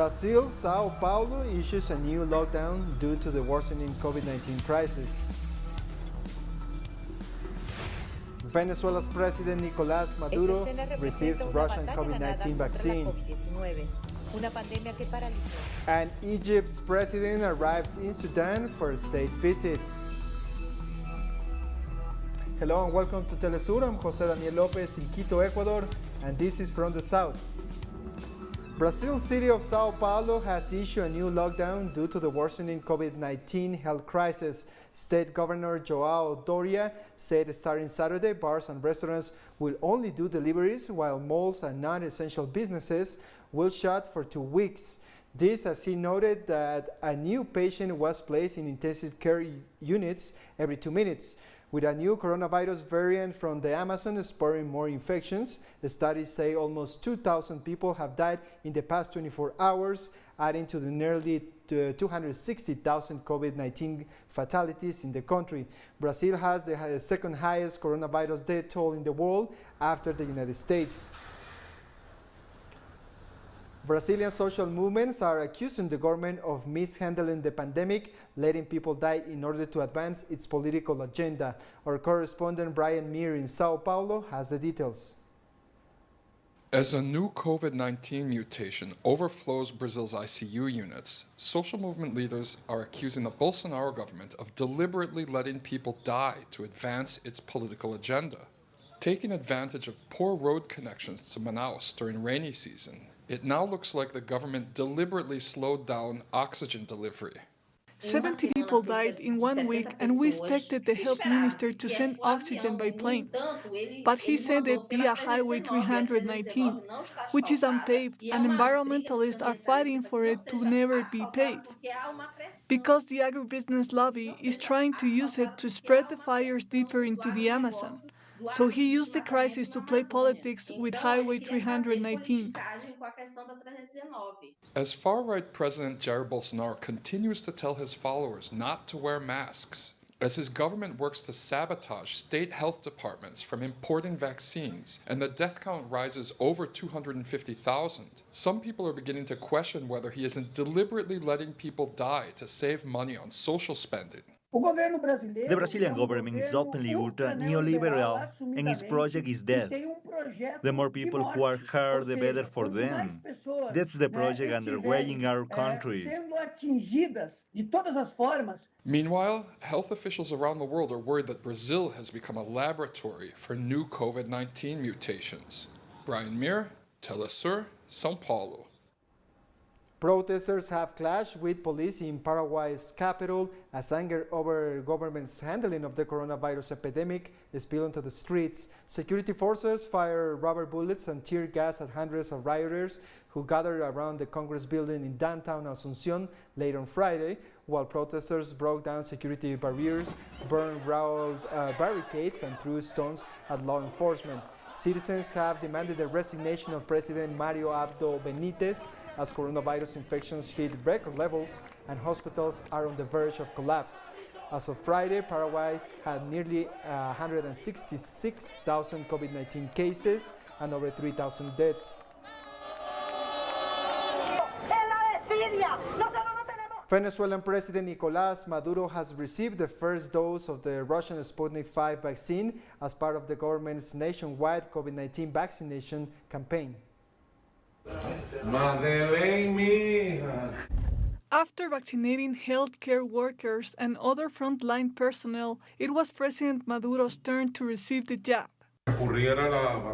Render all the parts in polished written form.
Brazil, Sao Paulo issues a new lockdown due to the worsening COVID-19 crisis. Venezuela's President Nicolas Maduro received Russian COVID-19 vaccine. And Egypt's president arrives in Sudan for a state visit. Hello and welcome to teleSUR. I'm Jose Daniel Lopez in Quito, Ecuador, and this is from the south. Brazil's city of Sao Paulo has issued a new lockdown due to the worsening COVID-19 health crisis. State Governor João Doria said starting Saturday, bars and restaurants will only do deliveries, while malls and non-essential businesses will shut for 2 weeks. This, as he noted, that a new patient was placed in intensive care units every 2 minutes. With a new coronavirus variant from the Amazon spurring more infections, the studies say almost 2,000 people have died in the past 24 hours, adding to the nearly 260,000 COVID-19 fatalities in the country. Brazil has the second highest coronavirus death toll in the world after the United States. Brazilian social movements are accusing the government of mishandling the pandemic, letting people die in order to advance its political agenda. Our correspondent Brian Meir in Sao Paulo has the details. As a new COVID-19 mutation overflows Brazil's ICU units, social movement leaders are accusing the Bolsonaro government of deliberately letting people die to advance its political agenda. Taking advantage of poor road connections to Manaus during rainy season, it now looks like the government deliberately slowed down oxygen delivery. 70 people died in 1 week, and we expected the health minister to send oxygen by plane. But he sent it via Highway 319, which is unpaved, and environmentalists are fighting for it to never be paved. Because the agribusiness lobby is trying to use it to spread the fires deeper into the Amazon. So he used the crisis to play politics with Highway 319. As far-right President Jair Bolsonaro continues to tell his followers not to wear masks, as his government works to sabotage state health departments from importing vaccines, and the death count rises over 250,000, some people are beginning to question whether he isn't deliberately letting people die to save money on social spending. The Brazilian government is openly ultra neoliberal, and its project is death. The more people who are hurt, the better for them. That's the project underway in our country. Meanwhile, health officials around the world are worried that Brazil has become a laboratory for new COVID-19 mutations. Brian Meir, teleSUR, Sao Paulo. Protesters have clashed with police in Paraguay's capital as anger over government's handling of the coronavirus epidemic spilled onto the streets. Security forces fired rubber bullets and tear gas at hundreds of rioters who gathered around the Congress building in downtown Asunción late on Friday, while protesters broke down security barriers, burned barricades, and threw stones at law enforcement. Citizens have demanded the resignation of President Mario Abdel Benitez as coronavirus infections hit record levels and hospitals are on the verge of collapse. As of Friday, Paraguay had nearly 166,000 COVID-19 cases and over 3,000 deaths. Venezuelan President Nicolas Maduro has received the first dose of the Russian Sputnik V vaccine as part of the government's nationwide COVID-19 vaccination campaign. After vaccinating healthcare workers and other frontline personnel, it was President Maduro's turn to receive the jab.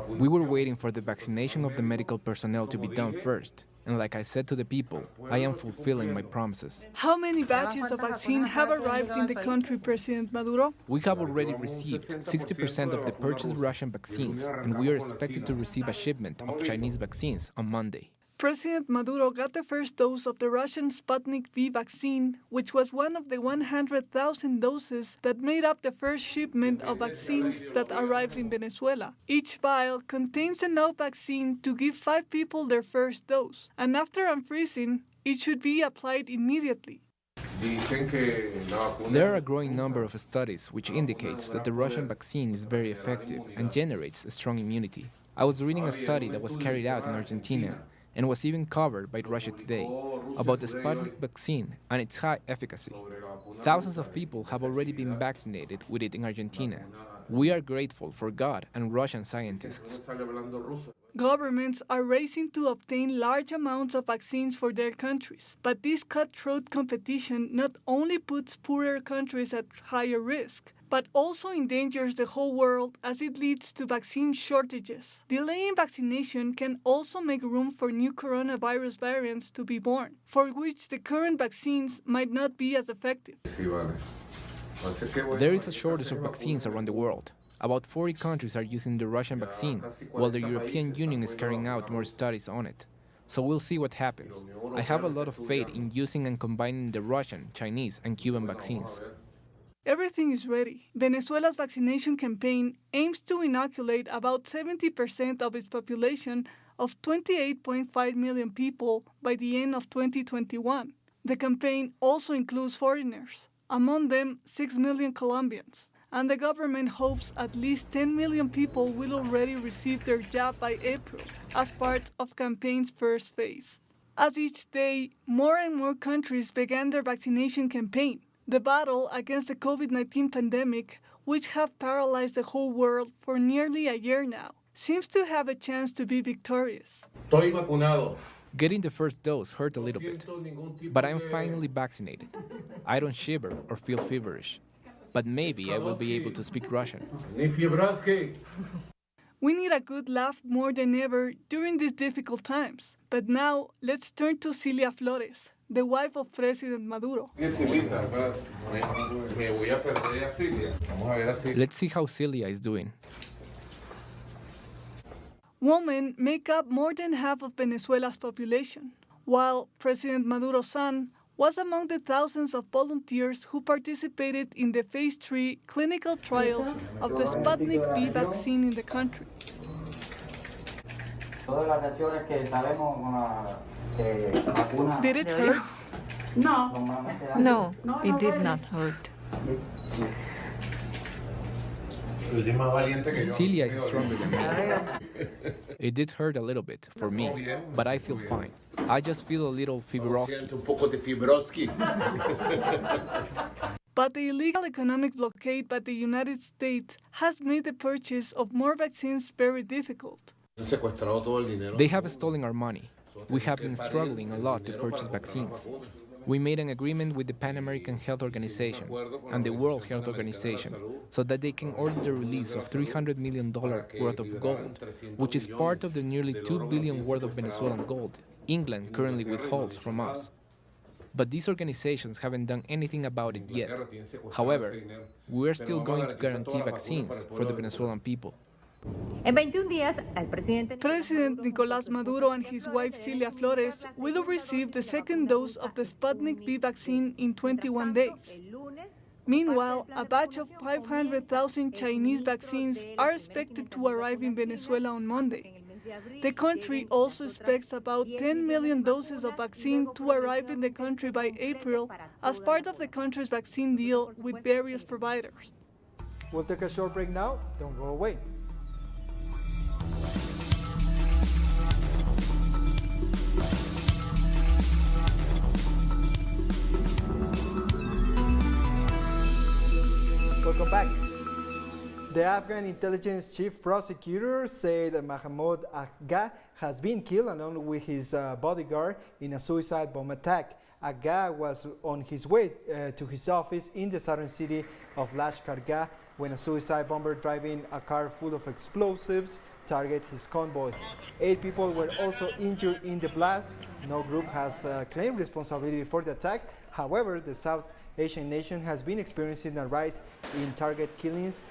We were waiting for the vaccination of the medical personnel to be done first. And like I said to the people, I am fulfilling my promises. How many batches of vaccine have arrived in the country, President Maduro? We have already received 60% of the purchased Russian vaccines, and we are expected to receive a shipment of Chinese vaccines on Monday. President Maduro got the first dose of the Russian Sputnik V vaccine, which was one of the 100,000 doses that made up the first shipment of vaccines that arrived in Venezuela. Each vial contains enough vaccine to give 5 people their first dose, and after unfreezing, it should be applied immediately. There are a growing number of studies which indicates that the Russian vaccine is very effective and generates a strong immunity. I was reading a study that was carried out in Argentina, and was even covered by Russia Today about the Sputnik vaccine and its high efficacy. Thousands of people have already been vaccinated with it in Argentina. We are grateful for God and Russian scientists. Governments are racing to obtain large amounts of vaccines for their countries, but this cutthroat competition not only puts poorer countries at higher risk, but also endangers the whole world as it leads to vaccine shortages. Delaying vaccination can also make room for new coronavirus variants to be born, for which the current vaccines might not be as effective. There is a shortage of vaccines around the world. About 40 countries are using the Russian vaccine, while the European Union is carrying out more studies on it. So we'll see what happens. I have a lot of faith in using and combining the Russian, Chinese, and Cuban vaccines. Everything is ready. Venezuela's vaccination campaign aims to inoculate about 70% of its population of 28.5 million people by the end of 2021. The campaign also includes foreigners, among them 6 million Colombians, and the government hopes at least 10 million people will already receive their jab by April as part of campaign's first phase. As each day, more and more countries began their vaccination campaign. The battle against the COVID-19 pandemic, which have paralyzed the whole world for nearly a year now, seems to have a chance to be victorious. Estoy vacunado. Getting the first dose hurt a little bit, but I'm finally vaccinated. I don't shiver or feel feverish, but maybe I will be able to speak Russian. We need a good laugh more than ever during these difficult times. But now, let's turn to Cilia Flores, the wife of President Maduro. Let's see how Cilia is doing. Women make up more than half of Venezuela's population, while President Maduro's son was among the thousands of volunteers who participated in the Phase 3 clinical trials of the Sputnik V vaccine in the country. Did it hurt? No, it did not hurt. Cilia is stronger than me. It did hurt a little bit for me, but I feel fine. I just feel a little feverowski. But the illegal economic blockade by the United States has made the purchase of more vaccines very difficult. They have stolen our money. We have been struggling a lot to purchase vaccines. We made an agreement with the Pan American Health Organization and the World Health Organization so that they can order the release of $300 million worth of gold, which is part of the nearly $2 billion worth of Venezuelan gold England currently withholds from us. But these organizations haven't done anything about it yet. However, we are still going to guarantee vaccines for the Venezuelan people. President Nicolas Maduro and his wife Cilia Flores will receive the second dose of the Sputnik V vaccine in 21 days. Meanwhile, a batch of 500,000 Chinese vaccines are expected to arrive in Venezuela on Monday. The country also expects about 10 million doses of vaccine to arrive in the country by April as part of the country's vaccine deal with various providers. We'll take a short break now. Don't go away. Welcome back. The Afghan intelligence chief prosecutor said that Mahmoud Agha has been killed along with his bodyguard in a suicide bomb attack. Agha was on his way to his office in the southern city of Lashkar when a suicide bomber driving a car full of explosives targeted his convoy. 8 people were also injured in the blast. No group has claimed responsibility for the attack. However, the South Asian nation has been experiencing a rise in target killings,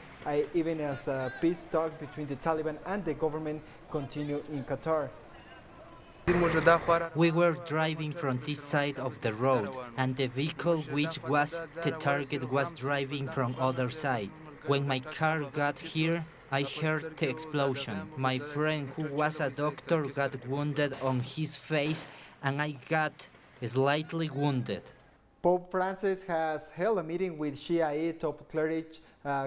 even as peace talks between the Taliban and the government continue in Qatar. We were driving from this side of the road, and the vehicle which was the target was driving from other side. When my car got here, I heard the explosion. My friend, who was a doctor, got wounded on his face, and I got slightly wounded. Pope Francis has held a meeting with Shiite top cleric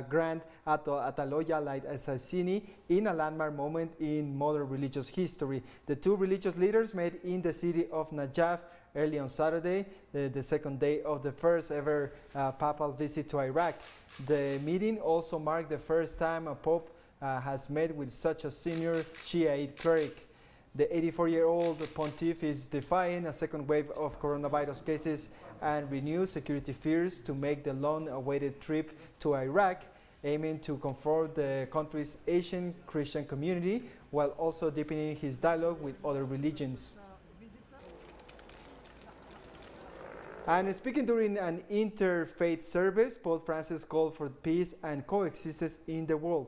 Grand Ataloya Al-Sisi in a landmark moment in modern religious history. The two religious leaders met in the city of Najaf early on Saturday, the second day of the first ever papal visit to Iraq. The meeting also marked the first time a pope has met with such a senior Shiite cleric. The 84-year-old pontiff is defying a second wave of coronavirus cases and renewed security fears to make the long-awaited trip to Iraq, aiming to comfort the country's Asian Christian community while also deepening his dialogue with other religions. And speaking during an interfaith service, Pope Francis called for peace and coexistence in the world.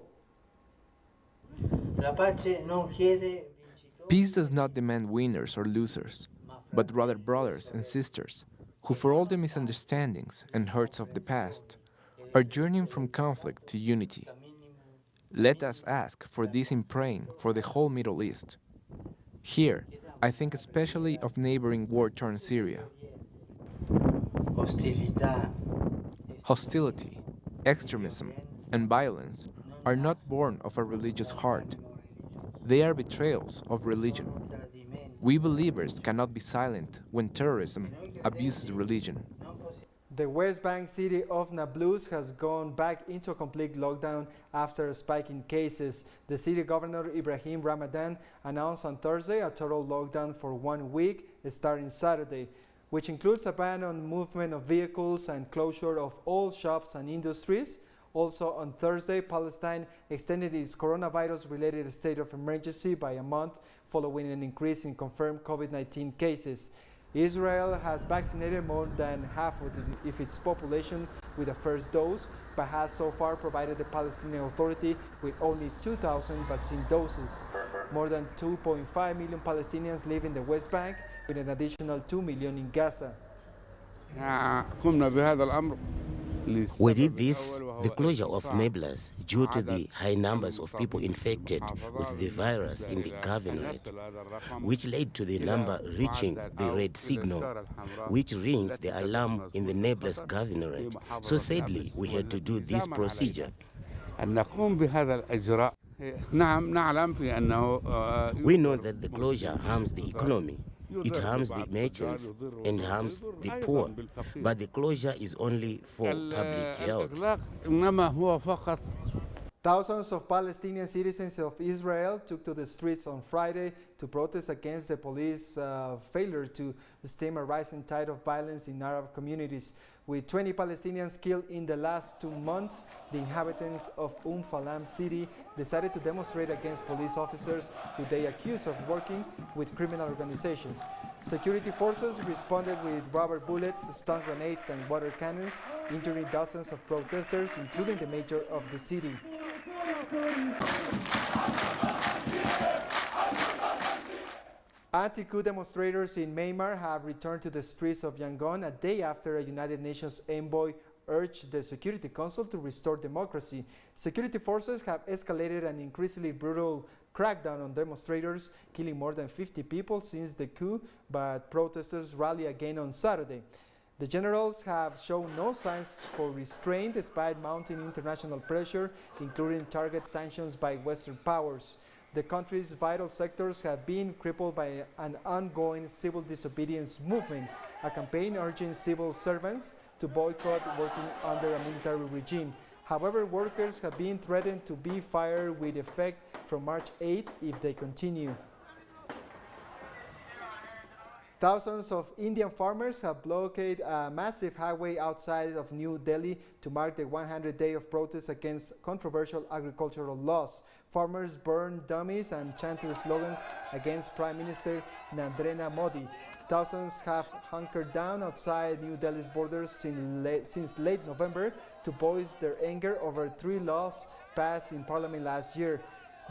Peace does not demand winners or losers, but rather brothers and sisters who, for all the misunderstandings and hurts of the past, are journeying from conflict to unity. Let us ask for this in praying for the whole Middle East. Here, I think especially of neighboring war-torn Syria. Hostility, extremism, and violence are not born of a religious heart. They are betrayals of religion. We believers cannot be silent when terrorism abuses religion. The West Bank city of Nablus has gone back into a complete lockdown after a spike in cases. The city governor Ibrahim Ramadan announced on Thursday a total lockdown for 1 week starting Saturday, which includes a ban on movement of vehicles and closure of all shops and industries. Also on Thursday, Palestine extended its coronavirus-related state of emergency by a month following an increase in confirmed COVID-19 cases. Israel has vaccinated more than half of its population with the first dose, but has so far provided the Palestinian Authority with only 2,000 vaccine doses. More than 2.5 million Palestinians live in the West Bank, with an additional 2 million in Gaza. We did this, the closure of Nablus, due to the high numbers of people infected with the virus in the governorate, which led to the number reaching the red signal, which rings the alarm in the Nablus governorate. So sadly, we had to do this procedure. We know that the closure harms the economy. It harms the merchants and harms the poor, but the closure is only for public health. Thousands of Palestinian citizens of Israel took to the streets on Friday to protest against the police failure to stem a rising tide of violence in Arab communities. With 20 Palestinians killed in the last 2 months, the inhabitants of Falam city decided to demonstrate against police officers who they accuse of working with criminal organizations. Security forces responded with rubber bullets, stun grenades, and water cannons, injuring dozens of protesters, including the mayor of the city. Anti-coup demonstrators in Myanmar have returned to the streets of Yangon a day after a United Nations envoy urged the Security Council to restore democracy. Security forces have escalated an increasingly brutal crackdown on demonstrators, killing more than 50 people since the coup, but protesters rallied again on Saturday. The generals have shown no signs for restraint despite mounting international pressure, including target sanctions by Western powers. The country's vital sectors have been crippled by an ongoing civil disobedience movement, a campaign urging civil servants to boycott working under a military regime. However, workers have been threatened to be fired with effect from March 8 if they continue. Thousands of Indian farmers have blockaded a massive highway outside of New Delhi to mark the 100th day of protest against controversial agricultural laws. Farmers burned dummies and chanted slogans against Prime Minister Narendra Modi. Thousands have hunkered down outside New Delhi's borders since late November to voice their anger over 3 laws passed in Parliament last year.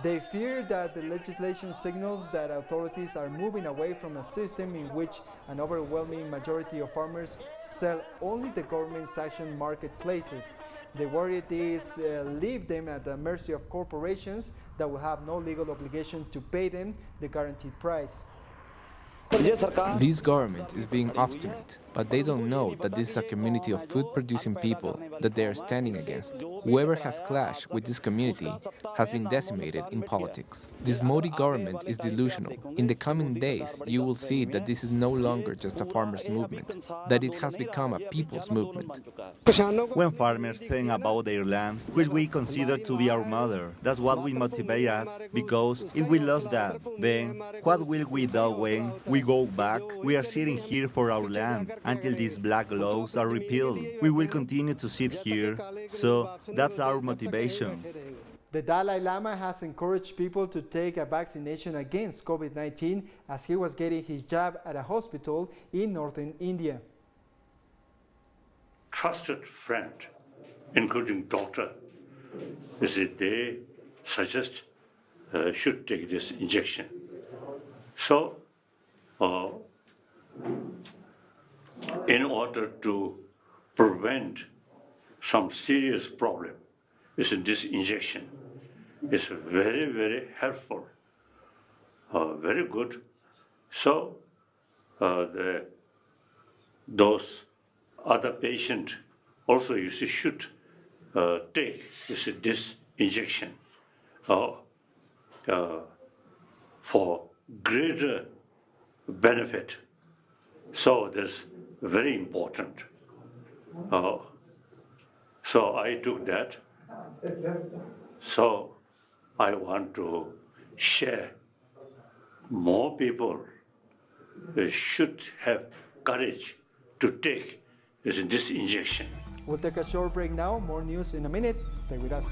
They fear that the legislation signals that authorities are moving away from a system in which an overwhelming majority of farmers sell only the government-sanctioned marketplaces. They worry this leave them at the mercy of corporations that will have no legal obligation to pay them the guaranteed price. This government is being obstinate, but they don't know that this is a community of food-producing people that they are standing against. Whoever has clashed with this community has been decimated in politics. This Modi government is delusional. In the coming days, you will see that this is no longer just a farmers' movement, that it has become a people's movement. When farmers think about their land, which we consider to be our mother, that's what will motivate us, because if we lost that, then what will we do when we go back? We are sitting here for our land until these black laws are repealed. We will continue to sit here, so that's our motivation. The Dalai Lama has encouraged people to take a vaccination against COVID-19 as he was getting his jab at a hospital in northern India. Trusted friend, including doctor, they suggest should take this injection. So, in order to prevent some serious problem, this injection is very, very helpful, very good. So, those other patients also should take this injection for greater benefit. So that's very important. So I took that. So I want to share. More people should have courage to take this injection. We'll take a short break now. More news in a minute. Stay with us.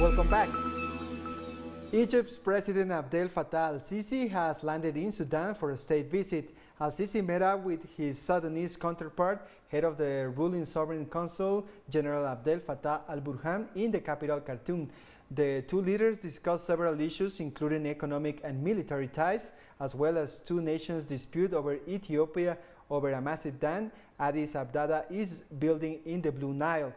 Welcome back. Egypt's President Abdel Fattah Al-Sisi has landed in Sudan for a state visit. Al-Sisi met up with his Sudanese counterpart, head of the ruling Sovereign Council, General Abdel Fattah al-Burhan, in the capital Khartoum. The two leaders discussed several issues, including economic and military ties, as well as two nations' dispute over Ethiopia over a massive dam Addis Ababa is building in the Blue Nile.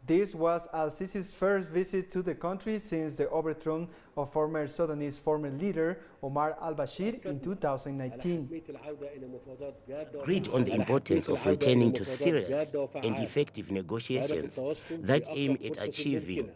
This was Al-Sisi's first visit to the country since the overthrow of former Sudanese leader Omar al-Bashir in 2019. Agreed on the importance of returning to serious and effective negotiations that aim at achieving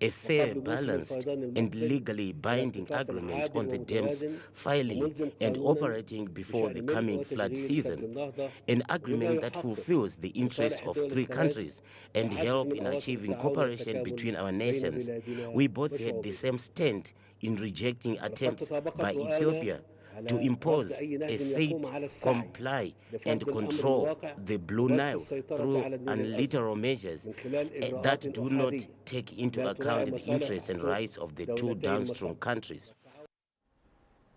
a fair, balanced, and legally binding agreement on the dams filing and operating before the coming flood season, an agreement that fulfills the interests of three countries and help in achieving cooperation between our nations. We both had the same stand in rejecting attempts by Ethiopia to impose a fate, comply, and control the Blue Nile through unilateral measures that do not take into account the interests and rights of the two downstream countries.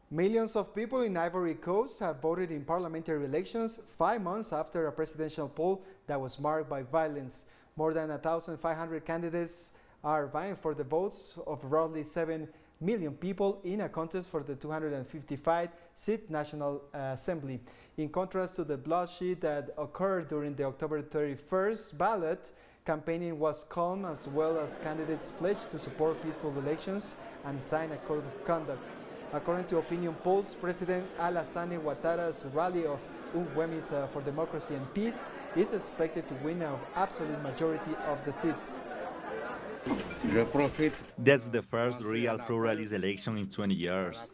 Millions of people in Ivory Coast have voted in parliamentary elections 5 months after a presidential poll that was marked by violence. More than 1,500 candidates are vying for the votes of roughly 7 million people in a contest for the 255-seat National Assembly. In contrast to the bloodshed that occurred during the October 31st ballot, campaigning was calm, as well as candidates pledged to support peaceful elections and sign a code of conduct. According to opinion polls, President Alassane Ouattara's rally of Women's for Democracy and Peace is expected to win an absolute majority of the seats. That's the first real pluralist election in 20 years.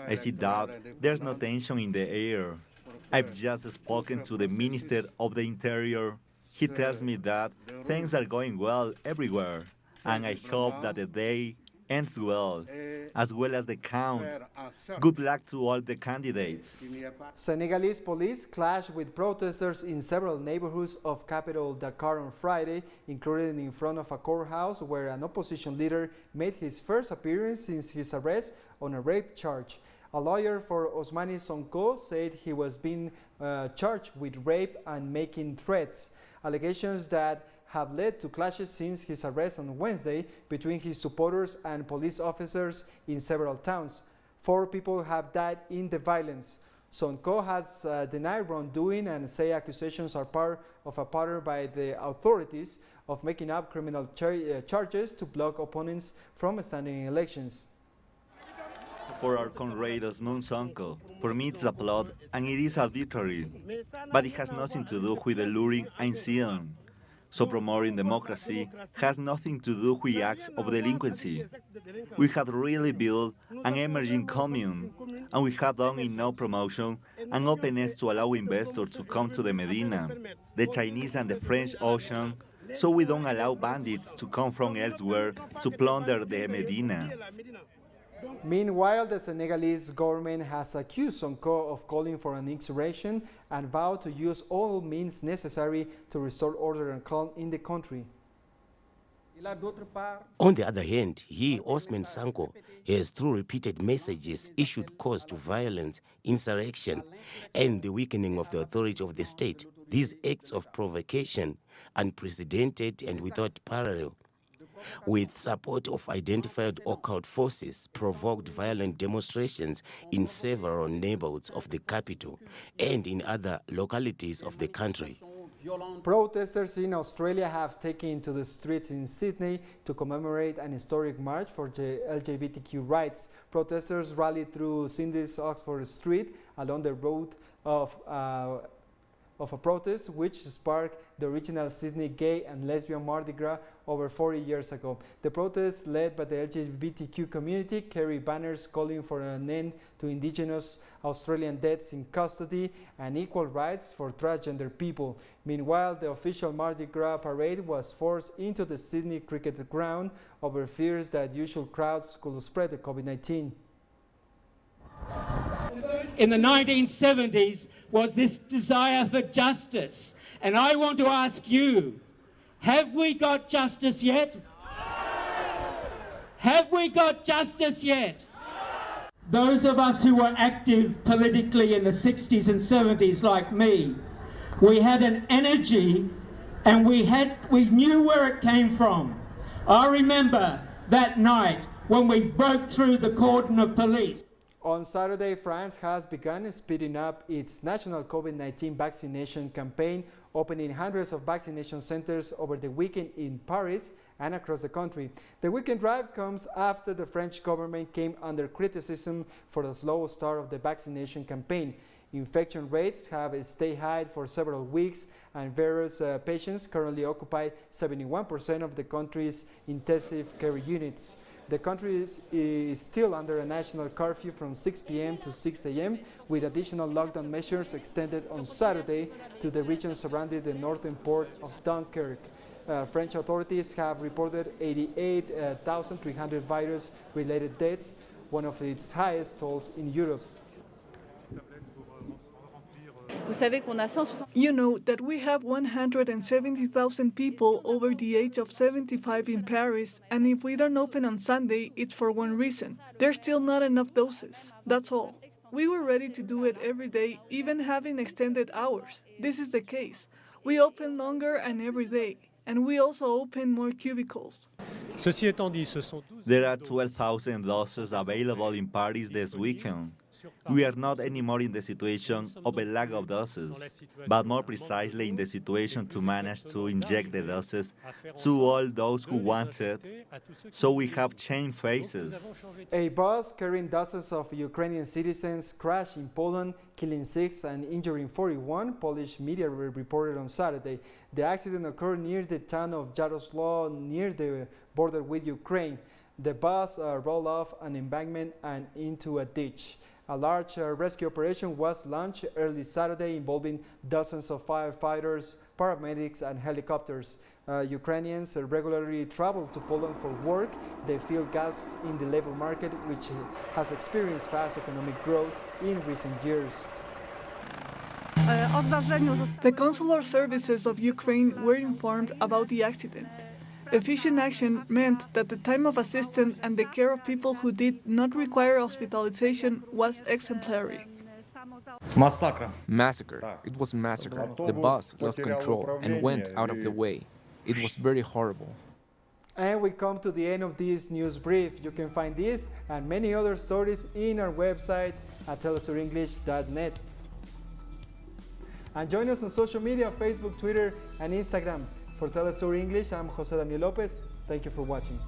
I see that there's no tension in the air. I've just spoken to the Minister of the Interior. He tells me that things are going well everywhere, and I hope that the day ends well as the count. Good luck to all the candidates. Senegalese police clashed with protesters in several neighborhoods of capital Dakar on Friday, including in front of a courthouse where an opposition leader made his first appearance since his arrest on a rape charge. A lawyer for Ousmane Sonko said he was being charged with rape and making threats, allegations that have led to clashes since his arrest on Wednesday between his supporters and police officers in several towns. 4 people have died in the violence. Sonko has denied wrongdoing and say accusations are part of a pattern by the authorities of making up criminal charges to block opponents from standing in elections. For our comrade Osmond Sonko, for me it's a plot and it is a victory, but it has nothing to do with alluring and seeing. So promoting democracy has nothing to do with acts of delinquency. We have really built an emerging commune, and we have done enough promotion and openness to allow investors to come to the Medina, the Chinese and the French Ocean, so we don't allow bandits to come from elsewhere to plunder the Medina. Meanwhile, the Senegalese government has accused Sonko of calling for an insurrection and vowed to use all means necessary to restore order and calm in the country. On the other hand, he, Osman Sonko, has through repeated messages issued calls to violence, insurrection, and the weakening of the authority of the state. These acts of provocation, unprecedented and without parallel, with support of identified occult forces, provoked violent demonstrations in several neighborhoods of the capital and in other localities of the country. Protesters in Australia have taken to the streets in Sydney to commemorate an historic march for the LGBTQ rights. Protesters rallied through Sydney's Oxford Street along the route of a protest which sparked the original Sydney Gay and Lesbian Mardi Gras over 40 years ago. The protest, led by the LGBTQ community, carried banners calling for an end to Indigenous Australian deaths in custody and equal rights for transgender people. Meanwhile, the official Mardi Gras parade was forced into the Sydney cricket ground over fears that usual crowds could spread the COVID-19. In the 1970s was this desire for justice. And I want to ask you, have we got justice yet? Have we got justice yet? Those of us who were active politically in the 60s and 70s like me, we had an energy and we knew where it came from. I remember that night when we broke through the cordon of police. On Saturday, France has begun speeding up its national COVID-19 vaccination campaign, opening hundreds of vaccination centers over the weekend in Paris and across the country. The weekend drive comes after the French government came under criticism for the slow start of the vaccination campaign. Infection rates have stayed high for several weeks, and various patients currently occupy 71% of the country's intensive care units. The country is still under a national curfew from 6 p.m. to 6 a.m., with additional lockdown measures extended on Saturday to the region surrounding the northern port of Dunkirk. French authorities have reported 88,300 virus-related deaths, one of its highest tolls in Europe. You know that we have 170,000 people over the age of 75 in Paris, and if we don't open on Sunday, it's for one reason. There's still not enough doses. That's all. We were ready to do it every day, even having extended hours. This is the case. We open longer and every day, and we also open more cubicles. There are 12,000 doses available in Paris this weekend. We are not anymore in the situation of a lack of doses, but more precisely in the situation to manage to inject the doses to all those who want it. So we have changed faces. A bus carrying dozens of Ukrainian citizens crashed in Poland, killing 6 and injuring 41, Polish media reported on Saturday. The accident occurred near the town of Jaroslaw, near the border with Ukraine. The bus rolled off an embankment and into a ditch. A large rescue operation was launched early Saturday involving dozens of firefighters, paramedics, and helicopters. Ukrainians regularly travel to Poland for work. They fill gaps in the labor market, which has experienced fast economic growth in recent years. The consular services of Ukraine were informed about the accident. Efficient action meant that the time of assistance and the care of people who did not require hospitalization was exemplary. Massacre. It was massacre. The bus lost control and went out of the way. It was very horrible. And we come to the end of this news brief. You can find this and many other stories in our website, at telesurenglish.net. And join us on social media, Facebook, Twitter, and Instagram. For telesur English, I'm Jose Daniel Lopez. Thank you for watching.